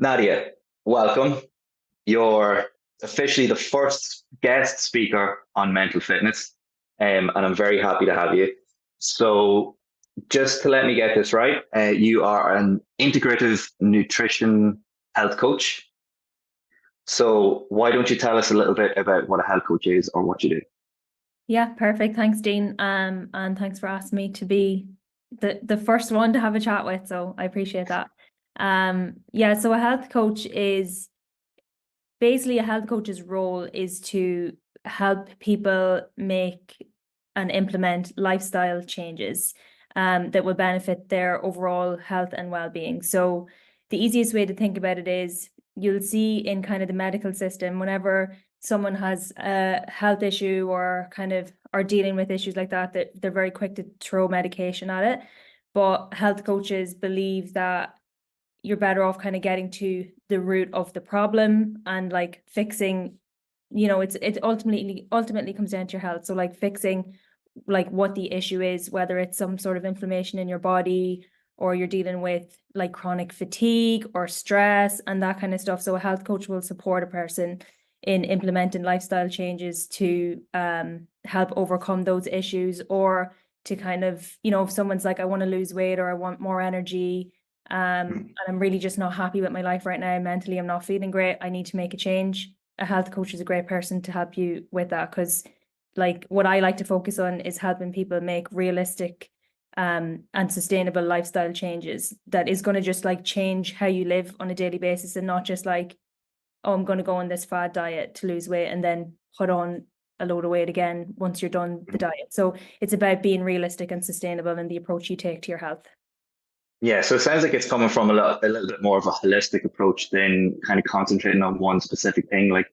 Nadia, welcome. You're officially the first guest speaker on mental fitness, and I'm very happy to have you. So, just to let me get this right, you are an integrative nutrition health coach. So, why don't you tell us a little bit about what a health coach is or what you do? Yeah, perfect. Thanks, Dean. And thanks for asking me to be the first one to have a chat with. So I appreciate that. Yeah, so a health coach is basically a health coach's role is to help people make and implement lifestyle changes that will benefit their overall health and well-being. So the easiest way to think about it is you'll see in kind of the medical system, whenever someone has a health issue or kind of are dealing with issues like that, that they're very quick to throw medication at it. But health coaches believe that you're better off kind of getting to the root of the problem and like fixing, it ultimately comes down to your health. So like fixing like what the issue is, whether it's some sort of inflammation in your body or you're dealing with like chronic fatigue or stress and that kind of stuff. So a health coach will support a person in implementing lifestyle changes to help overcome those issues, or to kind of, if someone's like, I want to lose weight or I want more energy, and I'm really just not happy with my life right now. Mentally, I'm not feeling great. I need to make a change. A health coach is a great person to help you with that, because like what I like to focus on is helping people make realistic and sustainable lifestyle changes that is going to just like change how you live on a daily basis, and not just like, oh, I'm going to go on this fad diet to lose weight and then put on a load of weight again once you're done the diet. So it's about being realistic and sustainable in the approach you take to your health. Yeah, so it sounds like it's coming from a little bit more of a holistic approach than kind of concentrating on one specific thing. Like,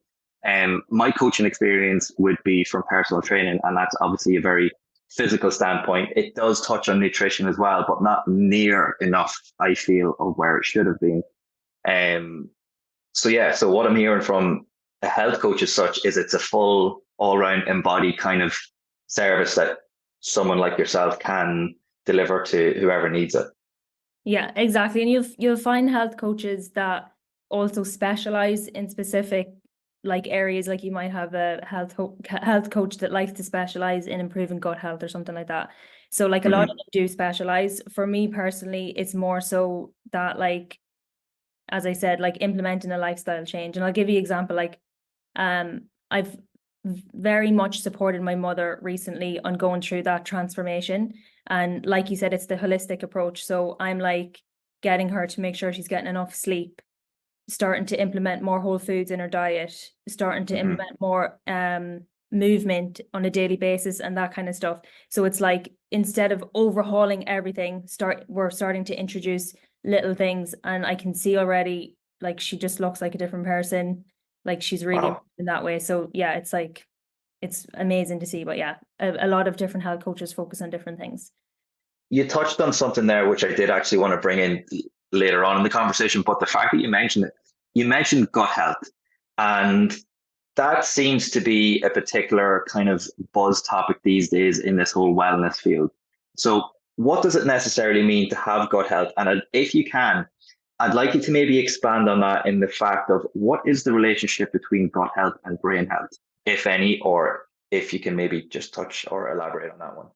my coaching experience would be from personal training, and that's obviously a very physical standpoint. It does touch on nutrition as well, but not near enough, I feel, of where it should have been. Um, so yeah, so what I'm hearing from a health coach as such is it's a full, all-round embodied kind of service that someone like yourself can deliver to whoever needs it. Yeah, exactly. And you'll find health coaches that also specialize in specific like areas. Like you might have a health coach that likes to specialize in improving gut health or something like that. So like a lot of Mm-hmm. them do specialize. For me personally, it's more so that, like, as I said, like implementing a lifestyle change. And I'll give you an example. Like, I've very much supported my mother recently on going through that transformation. And like you said, it's the holistic approach. So I'm like getting her to make sure she's getting enough sleep, starting to implement more whole foods in her diet, starting to Mm-hmm. implement more movement on a daily basis and that kind of stuff. So it's like, instead of overhauling everything, we're starting to introduce little things, and I can see already like she just looks like a different person. Like she's really Wow. improved in that way. So yeah, it's like it's amazing to see. But yeah, a lot of different health coaches focus on different things. You touched on something there, which I did actually want to bring in later on in the conversation. But the fact that you mentioned it, you mentioned gut health, and that seems to be a particular kind of buzz topic these days in this whole wellness field. So, what does it necessarily mean to have gut health? And if you can, I'd like you to maybe expand on that in the fact of what is the relationship between gut health and brain health, if any, or if you can maybe just touch or elaborate on that one.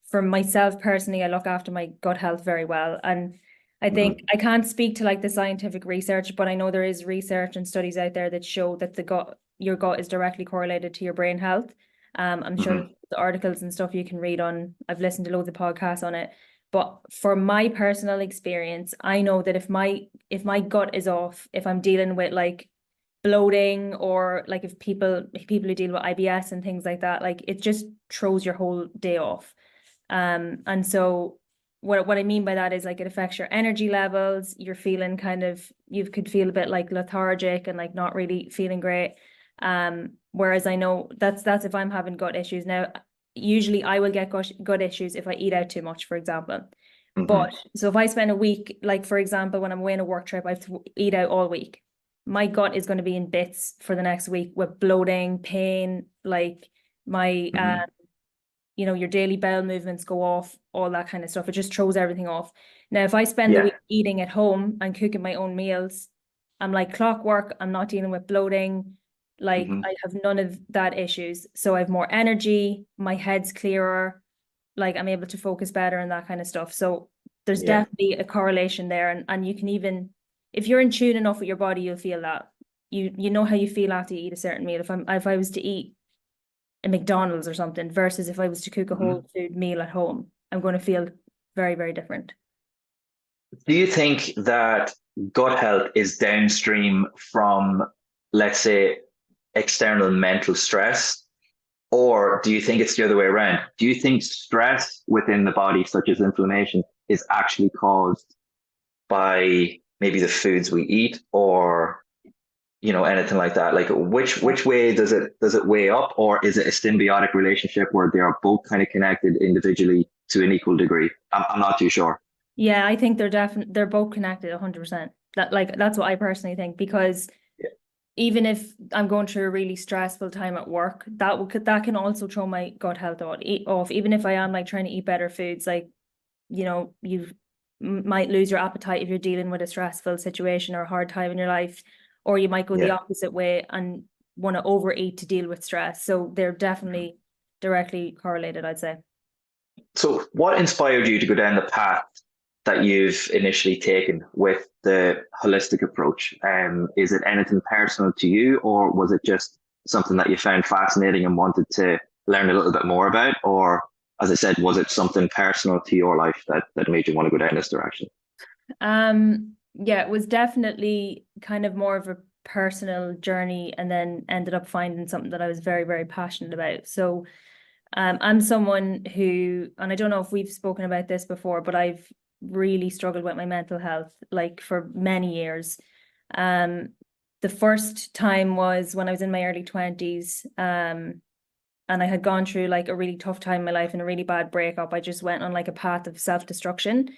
For myself personally, I look after my gut health very well. And I think Mm-hmm. I can't speak to like the scientific research, but I know there is research and studies out there that show that your gut is directly correlated to your brain health. I'm sure Mm-hmm. the articles and stuff you can read on, I've listened to loads of podcasts on it. But for my personal experience, I know that if my gut is off, if I'm dealing with like bloating, or like if people who deal with IBS and things like that, like it just throws your whole day off. And so what I mean by that is like it affects your energy levels. You're feeling kind of, you could feel a bit like lethargic and like not really feeling great. Whereas I know that's if I'm having gut issues. Now, usually I will get gut issues if I eat out too much, for example. Mm-hmm. But so if I spend a week, like for example, when I'm away on a work trip, I have to eat out all week. My gut is going to be in bits for the next week with bloating, pain, like my Mm-hmm. your daily bowel movements go off, all that kind of stuff. It just throws everything off. Now, if I spend the Yeah. week eating at home and cooking my own meals, I'm like clockwork. I'm not dealing with bloating. Like Hmm. I have none of that issues. So I have more energy, my head's clearer, like I'm able to focus better and that kind of stuff. So there's Yeah. definitely a correlation there. And you can even, if you're in tune enough with your body, you'll feel that. You know how you feel after you eat a certain meal. If I was to eat a McDonald's or something versus if I was to cook a Hmm. whole food meal at home, I'm going to feel very, very different. Do you think that gut health is downstream from, let's say, external mental stress? Or do you think it's the other way around? Do you think stress within the body, such as inflammation, is actually caused by maybe the foods we eat or anything like that? Like which way does it weigh up, or is it a symbiotic relationship where they are both kind of connected individually to an equal degree? I'm not too sure. Yeah, I think they're both connected 100%. That's what I personally think, because Yeah. even if I'm going through a really stressful time at work, that can also throw my gut health off. Even if I am like trying to eat better foods, like you might lose your appetite if you're dealing with a stressful situation or a hard time in your life, or you might go the Yeah. opposite way and want to overeat to deal with stress. So they're definitely directly correlated, I'd say. So, what inspired you to go down the path that you've initially taken with the holistic approach? Is it anything personal to you, or was it just something that you found fascinating and wanted to learn a little bit more about? Or, as I said, was it something personal to your life that made you want to go down this direction? Yeah, it was definitely kind of more of a personal journey, and then ended up finding something that I was very, very passionate about. So I'm someone who, and I don't know if we've spoken about this before, but I've really struggled with my mental health like for many years. Um, the first time was when I was in my early 20s, and I had gone through like a really tough time in my life and a really bad breakup. I just went on like a path of self-destruction.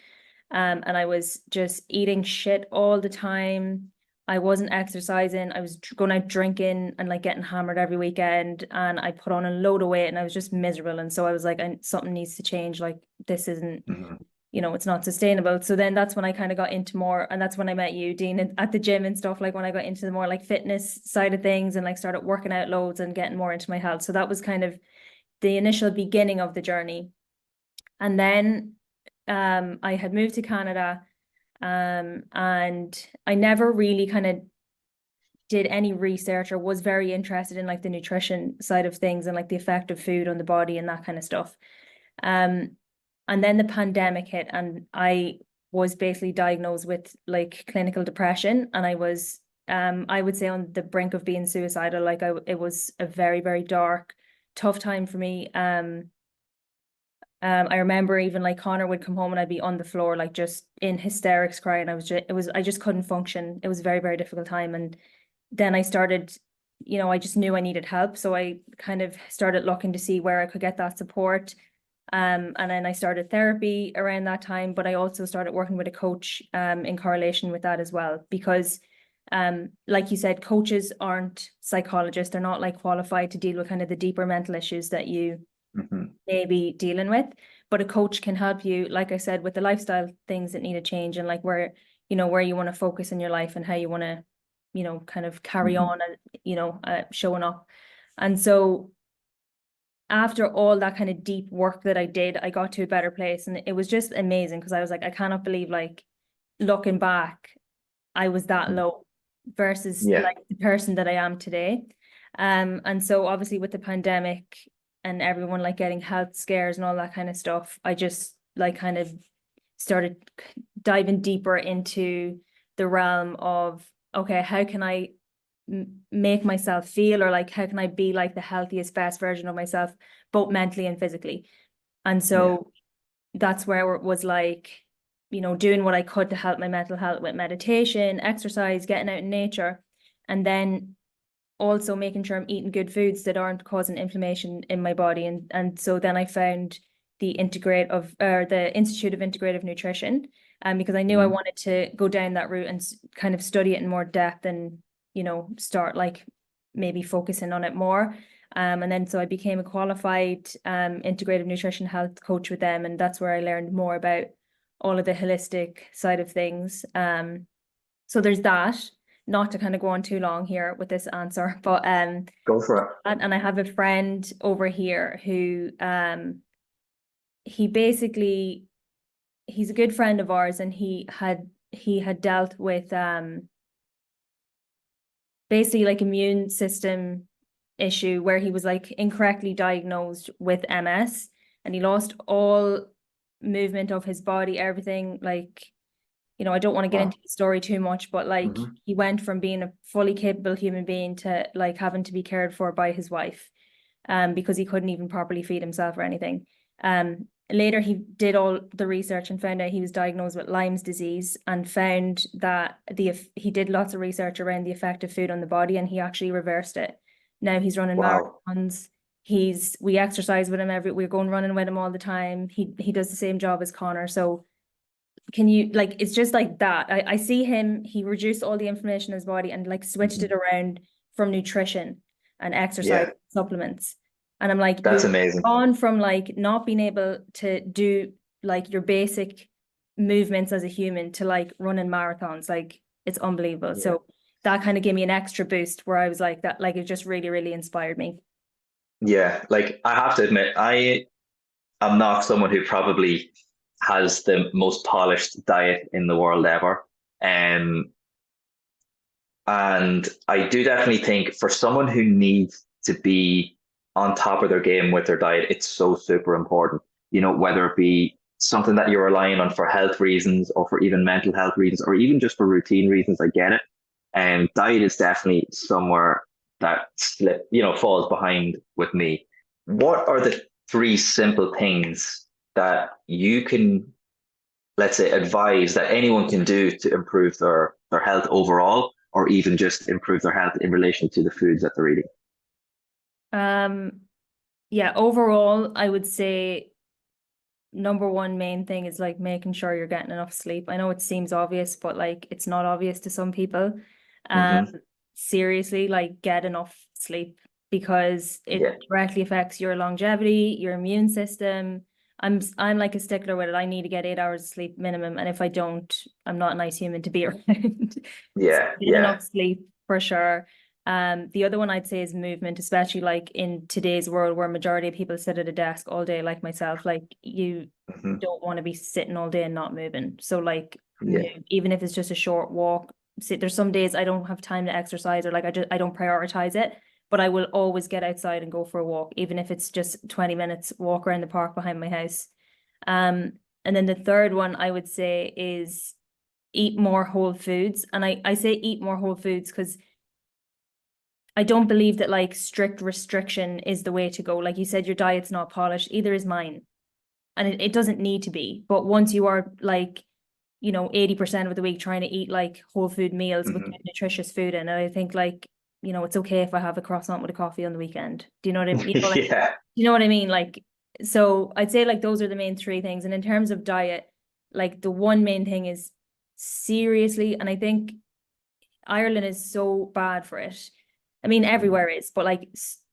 And I was just eating shit all the time. I wasn't exercising. I was going out drinking and like getting hammered every weekend. And I put on a load of weight and I was just miserable. And so I was like, something needs to change. Like, this isn't, Hmm. it's not sustainable. So then that's when I kind of got into more, and that's when I met you, Dean, at the gym and stuff. Like when I got into the more like fitness side of things and like started working out loads and getting more into my health. So that was kind of the initial beginning of the journey. And then I had moved to Canada, and I never really kind of did any research or was very interested in like the nutrition side of things and like the effect of food on the body and that kind of stuff. Um, and then the pandemic hit, and I was basically diagnosed with like clinical depression, and I would say on the brink of being suicidal. Like it was a very, very dark, tough time for me. I remember even like Connor would come home and I'd be on the floor, like just in hysterics crying. I just couldn't function. It was a very, very difficult time. And then I started, I just knew I needed help. So I kind of started looking to see where I could get that support. And then I started therapy around that time, but I also started working with a coach, in correlation with that as well, because like you said, coaches aren't psychologists. They're not like qualified to deal with kind of the deeper mental issues that you Hmm. may be dealing with, but a coach can help you, like I said, with the lifestyle things that need a change, and like where you want to focus in your life and how you want to, kind of carry Hmm. on and, showing up. And so after all that kind of deep work that I did, I got to a better place, and it was just amazing, because I was like, I cannot believe, like, looking back, I was that low versus Yeah. like the person that I am today. And so obviously with the pandemic and everyone like getting health scares and all that kind of stuff, I just like kind of started diving deeper into the realm of, okay, how can I make myself feel, or like how can I be like the healthiest, best version of myself, both mentally and physically. And Yeah. so that's where it was like, doing what I could to help my mental health with meditation, exercise, getting out in nature, and then also making sure I'm eating good foods that aren't causing inflammation in my body. And so then I found the Institute of Integrative Nutrition, because I knew I Hmm. wanted to go down that route and kind of study it in more depth, and start like maybe focusing on it more. And then so I became a qualified integrative nutrition health coach with them, and that's where I learned more about all of the holistic side of things. So there's that. not to kind of go on too long here with this answer, but Go for it. and I have a friend over here who he basically, he's a good friend of ours, and he had dealt with basically like immune system issue where he was like incorrectly diagnosed with MS, and he lost all movement of his body, everything. Like, you know, I don't want to get into the story too much, but like he went from being a fully capable human being to like having to be cared for by his wife, because he couldn't even properly feed himself or anything. Later he did all the research and found out he was diagnosed with Lyme's disease, and found that he did lots of research around the effect of food on the body, and he actually reversed it. Now he's running marathons. We exercise with him we're going running with him all the time. He does the same job as Connor. So can you, like, it's just like that. I see him, he reduced all the inflammation in his body and like switched it around from nutrition and exercise supplements. And I'm like, that's you're amazing. on from like not being able to do like your basic movements as a human to like running marathons. Like, it's unbelievable. So that kind of gave me an extra boost where I was like that, like it just really, really inspired me. Yeah, like I have to admit, I am not someone who probably has the most polished diet in the world ever. And I do definitely think for someone who needs to be on top of their game with their diet, it's so super important. You know, whether it be something that you're relying on for health reasons or for even mental health reasons or even just for routine reasons, I get it. And diet is definitely somewhere that falls behind with me. What are the three simple things that you can, let's say, advise that anyone can do to improve their health overall, or even just improve their health in relation to the foods that they're eating? Yeah, overall, I would say number one main thing is like making sure you're getting enough sleep. I know it seems obvious, but like it's not obvious to some people. Seriously, like get enough sleep, because it directly affects your longevity, your immune system. I'm like a stickler with it. I need to get 8 hours of sleep minimum, and if I don't, I'm not a nice human to be around. So get enough sleep for sure. The other one I'd say is movement, especially like in today's world where majority of people sit at a desk all day, like myself. Like, you don't want to be sitting all day and not moving. So like move, even if it's just a short walk. There's some days I don't have time to exercise, or like I don't prioritize it, but I will always get outside and go for a walk, even if it's just 20 minutes walk around the park behind my house. And then the third one I would say is eat more whole foods. And I say eat more whole foods because I don't believe that like strict restriction is the way to go. Like you said, your diet's not polished, either is mine. And it doesn't need to be. But once you are like, 80% of the week trying to eat like whole food meals with nutritious food in it, I think like, it's okay if I have a croissant with a coffee on the weekend. Do you know what I mean? You know what I mean? Like, so I'd say like those are the main three things. And in terms of diet, like the one main thing is seriously, and I think Ireland is so bad for it. I mean, everywhere is, but like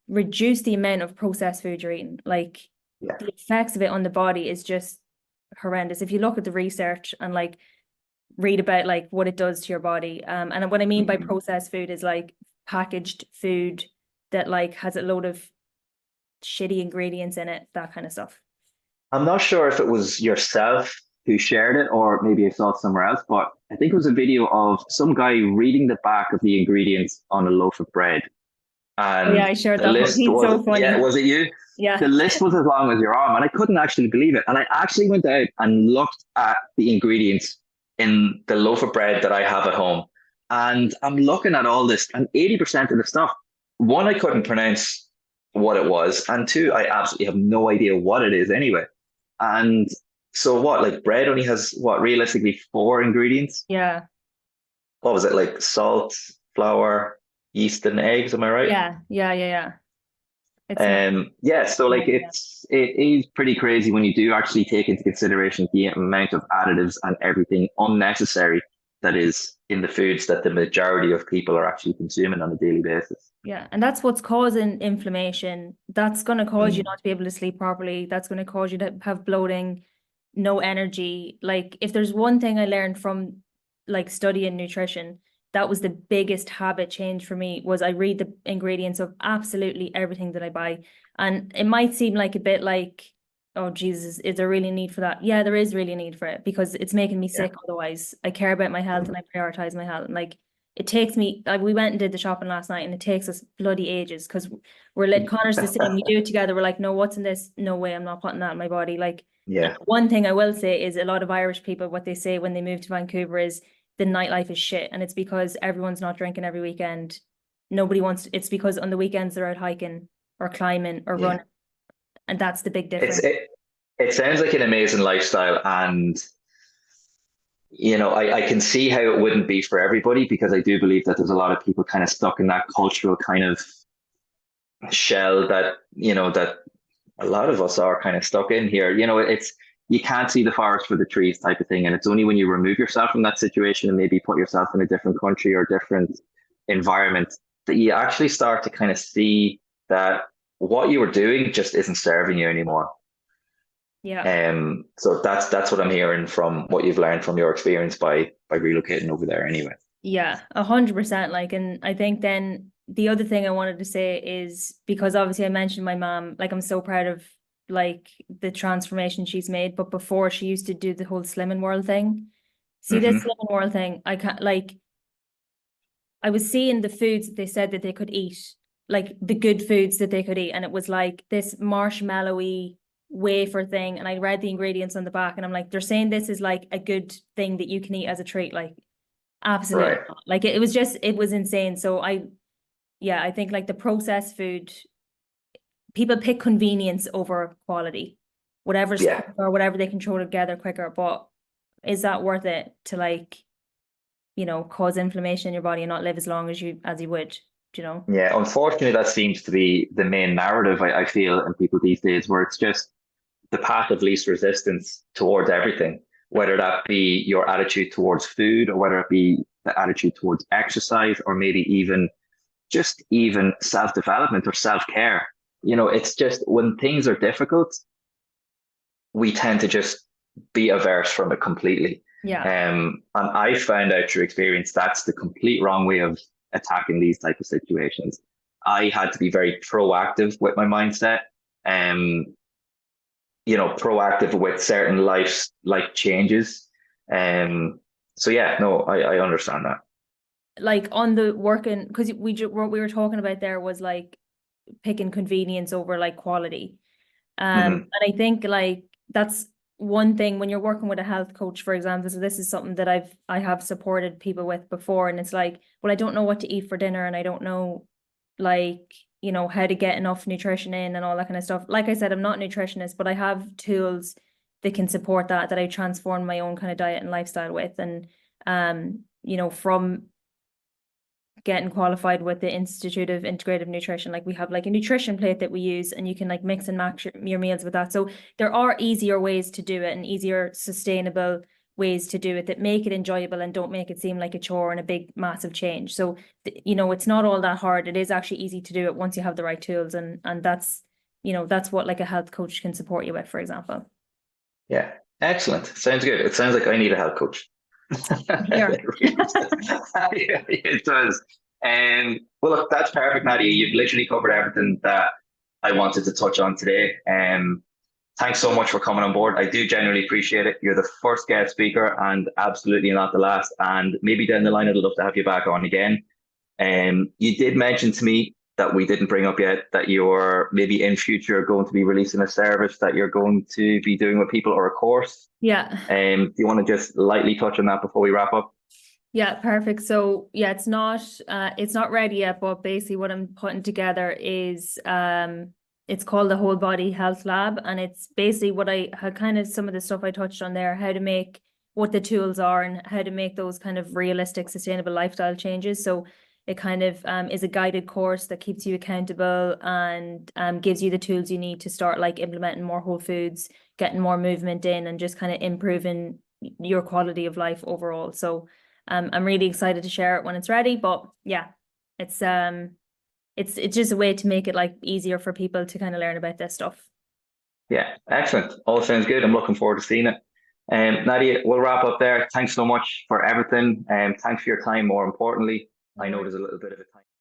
reduce the amount of processed food you're eating. Like the effects of it on the body is just horrendous. If you look at the research and like read about like what it does to your body. And what I mean by processed food is like packaged food that like has a load of shitty ingredients in it, that kind of stuff. I'm not sure if it was yourself who shared it or maybe I saw it somewhere else, but I think it was a video of some guy reading the back of the ingredients on a loaf of bread. And I shared the that. list He's was, so funny. was it you? Yeah. The list was as long as your arm, and I couldn't actually believe it. And I actually went out and looked at the ingredients in the loaf of bread that I have at home. And I'm looking at all this, and 80% of the stuff, one, I couldn't pronounce what it was, and two, I absolutely have no idea what it is anyway. And so what, like bread only has what, realistically 4 ingredients? Yeah. What was it, like salt, flour, yeast, and eggs? Am I right? Yeah. It's so like it is pretty crazy when you do actually take into consideration the amount of additives and everything unnecessary that is in the foods that the majority of people are actually consuming on a daily basis. Yeah, and that's what's causing inflammation. That's going to cause you not to be able to sleep properly. That's going to cause you to have bloating, no energy. Like if there's one thing I learned from like studying nutrition, that was the biggest habit change for me, was I read the ingredients of absolutely everything that I buy. And it might seem like a bit like, oh Jesus, is there really a need for that? Yeah, there is really a need for it, because it's making me Yeah. sick otherwise. I care about my health and I prioritize my health. And like, it takes me, like, we went and did the shopping last night and it takes us bloody ages, because we're like, Connor's the same. We do it together. We're like, no, what's in this? No way, I'm not putting that in my body. Like, Yeah. one thing I will say is, a lot of Irish people, what they say when they move to Vancouver is the nightlife is shit. And it's because everyone's not drinking every weekend. Nobody wants, it's because on the weekends they're out hiking or climbing or Yeah. running. And that's the big It's difference. it sounds like an amazing lifestyle, and I can see how it wouldn't be for everybody, because I do believe that there's a lot of people kind of stuck in that cultural kind of shell that that a lot of us are kind of stuck in here. It's you can't see the forest for the trees type of thing, and it's only when you remove yourself from that situation and maybe put yourself in a different country or different environment that you actually start to kind of see that what you were doing just isn't serving you anymore. Yeah. So that's what I'm hearing from what you've learned from your experience by relocating over there anyway. Yeah, 100%. Like, and I think then the other thing I wanted to say is, because obviously I mentioned my mom, like, I'm so proud of like the transformation she's made. But before, she used to do the whole Slimming World thing. See, this Hmm. Slimming World thing, I can't, like, I was seeing the foods that they said that they could eat, like the good foods that they could eat. And it was like this marshmallowy wafer thing. And I read the ingredients on the back and I'm like, they're saying this is like a good thing that you can eat as a treat. Like, absolutely Right. not. Like, it was just, it was insane. So yeah, I think like the processed food, people pick convenience over quality, whatever's Yeah. quicker, or whatever they can throw together quicker. But is that worth it to, like, cause inflammation in your body and not live as long as you would, Yeah. Unfortunately, that seems to be the main narrative I feel in people these days, where it's just the path of least resistance towards everything, whether that be your attitude towards food, or whether it be the attitude towards exercise, or maybe even self-development or self-care. It's just when things are difficult, we tend to just be averse from it completely. Yeah. And I found out through experience that's the complete wrong way of attacking these type of situations. I had to be very proactive with my mindset. Um, proactive with certain life changes. So yeah, no, I understand that. Like, on the working, because what we were talking about there was like picking convenience over like quality. Hmm. And I think like that's one thing when you're working with a health coach, for example. So this is something that I have supported people with before, and it's like, well, I don't know what to eat for dinner, and I don't know, like, how to get enough nutrition in and all that kind of stuff. Like I said, I'm not a nutritionist, but I have tools that can support that I transform my own kind of diet and lifestyle with. And from getting qualified with the Institute of Integrative Nutrition, like, we have like a nutrition plate that we use, and you can like mix and match your meals with that. So there are easier ways to do it, and easier sustainable ways to do it that make it enjoyable and don't make it seem like a chore and a big massive change. So it's not all that hard. It is actually easy to do it once you have the right tools, and that's what like a health coach can support you with, for example. Yeah, excellent. Sounds good. It sounds like I need a health coach. Here. Yeah, it does. And well, look, that's perfect, Nadia. You've literally covered everything that I wanted to touch on today. Thanks so much for coming on board. I do genuinely appreciate it. You're the first guest speaker and absolutely not the last. And maybe down the line, I'd love to have you back on again. You did mention to me that we didn't bring up yet that you're maybe in future going to be releasing a service that you're going to be doing with people, or a course. Yeah. Do you want to just lightly touch on that before we wrap up? Yeah, perfect. So yeah, it's not ready yet, but basically what I'm putting together is it's called the Whole Body Health Lab, and it's basically what I had kind of some of the stuff I touched on there, how to make what the tools are and how to make those kind of realistic, sustainable lifestyle changes. So it kind of is a guided course that keeps you accountable, and gives you the tools you need to start like implementing more whole foods, getting more movement in, and just kind of improving your quality of life overall. So I'm really excited to share it when it's ready. But yeah, it's just a way to make it like easier for people to kind of learn about this stuff. Yeah, excellent. All sounds good. I'm looking forward to seeing it. Nadia, we'll wrap up there. Thanks so much for everything. Thanks for your time. More importantly, No I know worries. there's a little bit of a time.